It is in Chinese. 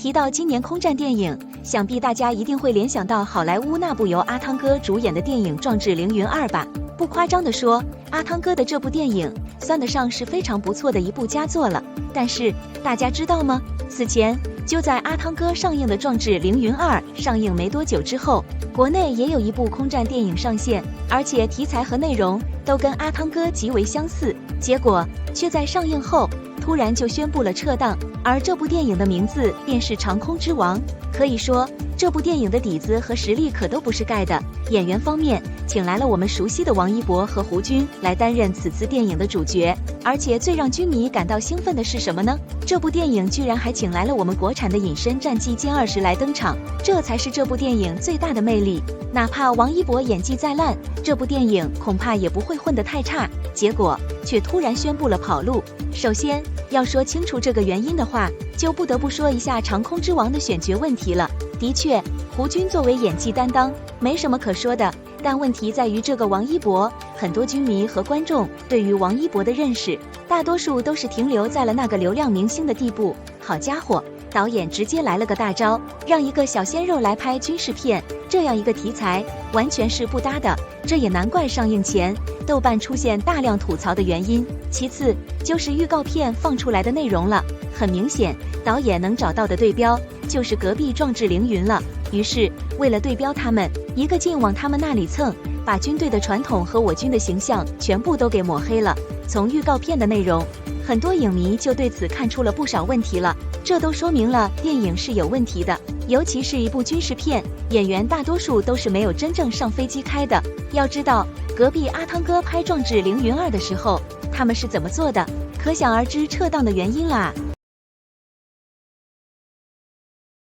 提到今年空战电影，想必大家一定会联想到好莱坞那部由阿汤哥主演的电影《壮志凌云2》吧？不夸张地说，阿汤哥的这部电影算得上是非常不错的一部佳作了。但是大家知道吗？此前就在阿汤哥上映的《壮志凌云2》上映没多久之后，国内也有一部空战电影上线，而且题材和内容都跟阿汤哥极为相似，结果却在上映后突然就宣布了撤档，而这部电影的名字便是《长空之王》。可以说，这部电影的底子和实力可都不是盖的。演员方面，请来了我们熟悉的王一博和胡军来担任此次电影的主角，而且最让军迷感到兴奋的是什么呢？这部电影居然还请来了我们国产的隐身战记歼20来登场，这才是这部电影最大的魅力。哪怕王一博演技再烂，这部电影恐怕也不会混得太差，结果却突然宣布了跑路。首先要说清楚这个原因的话，就不得不说一下长空之王的选角问题了。的确，胡军作为演技担当没什么可说的，但问题在于这个王一博，很多军迷和观众对于王一博的认识大多数都是停留在了那个流量明星的地步。好家伙，导演直接来了个大招，让一个小鲜肉来拍军事片，这样一个题材完全是不搭的，这也难怪上映前豆瓣出现大量吐槽的原因。其次就是预告片放出来的内容了，很明显导演能找到的对标就是隔壁壮志凌云了。于是为了对标他们，一个劲往他们那里蹭，把军队的传统和我军的形象全部都给抹黑了。从预告片的内容，很多影迷就对此看出了不少问题了，这都说明了电影是有问题的。尤其是一部军事片，演员大多数都是没有真正上飞机开的。要知道，隔壁阿汤哥拍《壮志凌云2》的时候，他们是怎么做的？可想而知撤档的原因啦。